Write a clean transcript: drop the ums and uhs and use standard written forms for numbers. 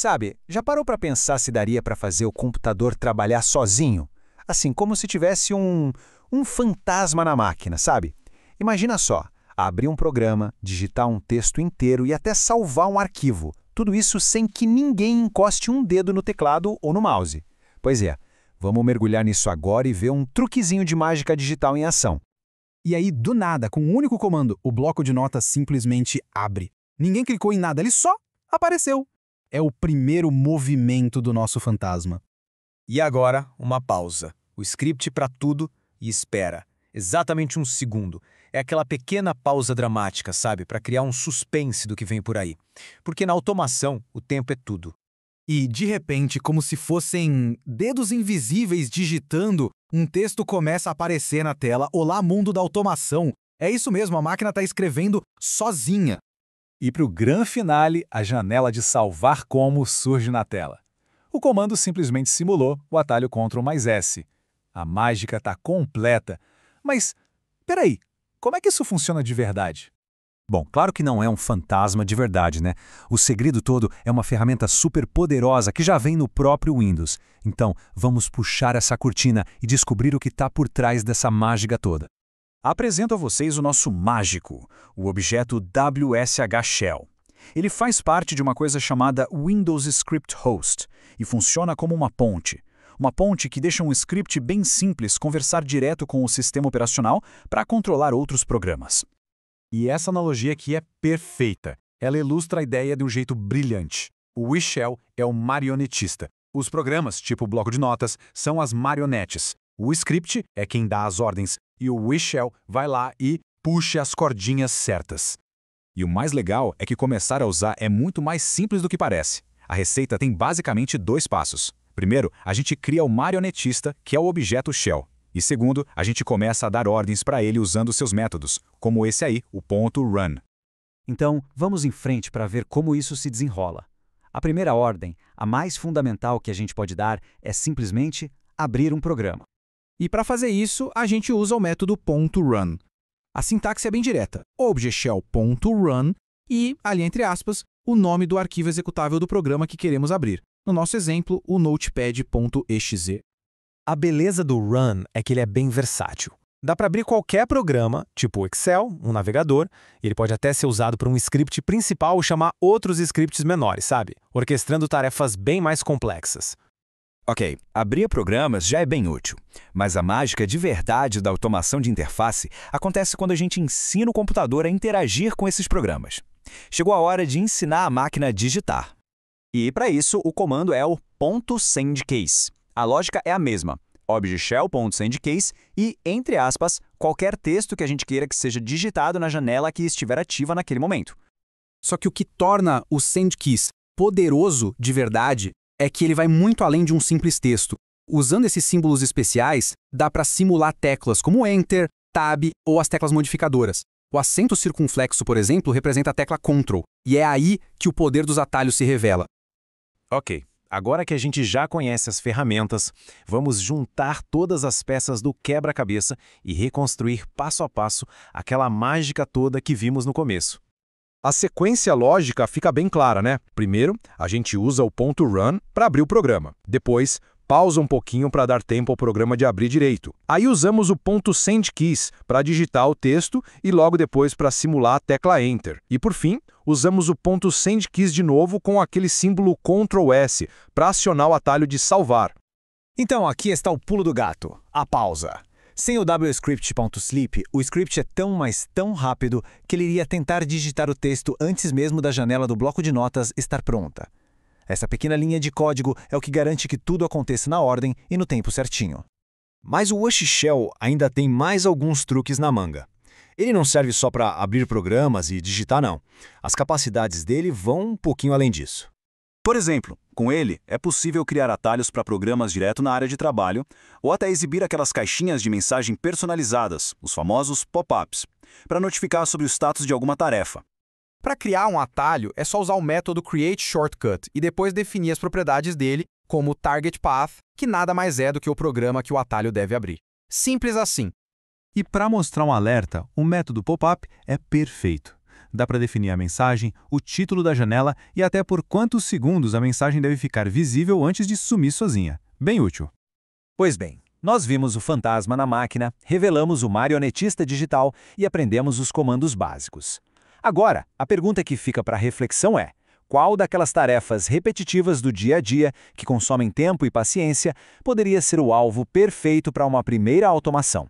Sabe, já parou para pensar se daria para fazer o computador trabalhar sozinho? Assim, como se tivesse um fantasma na máquina, sabe? Imagina só, abrir um programa, digitar um texto inteiro e até salvar um arquivo. Tudo isso sem que ninguém encoste um dedo no teclado ou no mouse. Pois é, vamos mergulhar nisso agora e ver um truquezinho de mágica digital em ação. E aí, do nada, com um único comando, o bloco de notas simplesmente abre. Ninguém clicou em nada, ele só apareceu. É o primeiro movimento do nosso fantasma. E agora, uma pausa. O script para tudo e espera. Exatamente um segundo. É aquela pequena pausa dramática, sabe? Para criar um suspense do que vem por aí. Porque na automação, o tempo é tudo. E, de repente, como se fossem dedos invisíveis digitando, um texto começa a aparecer na tela. Olá, mundo da automação. É isso mesmo, a máquina está escrevendo sozinha. E para o grande finale, a janela de salvar como surge na tela. O comando simplesmente simulou o atalho Ctrl+S. A mágica está completa. Mas, peraí, como é que isso funciona de verdade? Bom, claro que não é um fantasma de verdade, né? O segredo todo é uma ferramenta super poderosa que já vem no próprio Windows. Então, vamos puxar essa cortina e descobrir o que está por trás dessa mágica toda. Apresento a vocês o nosso mágico, o objeto WSH Shell. Ele faz parte de uma coisa chamada Windows Script Host e funciona como uma ponte. Uma ponte que deixa um script bem simples conversar direto com o sistema operacional para controlar outros programas. E essa analogia aqui é perfeita. Ela ilustra a ideia de um jeito brilhante. O WSHell é o marionetista. Os programas, tipo bloco de notas, são as marionetes. O script é quem dá as ordens e o WSHell vai lá e puxa as cordinhas certas. E o mais legal é que começar a usar é muito mais simples do que parece. A receita tem basicamente 2 passos. Primeiro, a gente cria o marionetista, que é o objeto shell. E segundo, a gente começa a dar ordens para ele usando seus métodos, como esse aí, o .run. Então, vamos em frente para ver como isso se desenrola. A primeira ordem, a mais fundamental que a gente pode dar, é simplesmente abrir um programa. E para fazer isso, a gente usa o método .run. A sintaxe é bem direta, object_shell.run e, ali entre aspas, o nome do arquivo executável do programa que queremos abrir. No nosso exemplo, o notepad.exe. A beleza do run é que ele é bem versátil. Dá para abrir qualquer programa, tipo o Excel, um navegador, e ele pode até ser usado para um script principal ou chamar outros scripts menores, sabe? Orquestrando tarefas bem mais complexas. Ok, abrir programas já é bem útil, mas a mágica de verdade da automação de interface acontece quando a gente ensina o computador a interagir com esses programas. Chegou a hora de ensinar a máquina a digitar. E para isso, o comando é o .sendCase. A lógica é a mesma, object_shell.sendCase e, entre aspas, qualquer texto que a gente queira que seja digitado na janela que estiver ativa naquele momento. Só que o que torna o sendCase poderoso de verdade é que ele vai muito além de um simples texto. Usando esses símbolos especiais, dá para simular teclas como Enter, Tab ou as teclas modificadoras. O acento circunflexo, por exemplo, representa a tecla Ctrl, e é aí que o poder dos atalhos se revela. Ok, agora que a gente já conhece as ferramentas, vamos juntar todas as peças do quebra-cabeça e reconstruir passo a passo aquela mágica toda que vimos no começo. A sequência lógica fica bem clara, né? Primeiro, a gente usa o .run para abrir o programa. Depois, pausa um pouquinho para dar tempo ao programa de abrir direito. Aí usamos o .sendKeys para digitar o texto e logo depois para simular a tecla Enter. E por fim, usamos o .sendKeys de novo com aquele símbolo Ctrl+S para acionar o atalho de salvar. Então aqui está o pulo do gato, a pausa. Sem o wscript.sleep, o script é tão, mas tão rápido que ele iria tentar digitar o texto antes mesmo da janela do bloco de notas estar pronta. Essa pequena linha de código é o que garante que tudo aconteça na ordem e no tempo certinho. Mas o WSHell ainda tem mais alguns truques na manga. Ele não serve só para abrir programas e digitar, não. As capacidades dele vão um pouquinho além disso. Por exemplo, com ele, é possível criar atalhos para programas direto na área de trabalho ou até exibir aquelas caixinhas de mensagem personalizadas, os famosos pop-ups, para notificar sobre o status de alguma tarefa. Para criar um atalho, é só usar o método createShortcut e depois definir as propriedades dele, como o targetPath, que nada mais é do que o programa que o atalho deve abrir. Simples assim. E para mostrar um alerta, o método pop-up é perfeito. dá para definir a mensagem, o título da janela e até por quantos segundos a mensagem deve ficar visível antes de sumir sozinha. Bem útil. Pois bem, nós vimos o fantasma na máquina, revelamos o marionetista digital e aprendemos os comandos básicos. Agora, a pergunta que fica para reflexão é: qual daquelas tarefas repetitivas do dia a dia, que consomem tempo e paciência, poderia ser o alvo perfeito para uma primeira automação?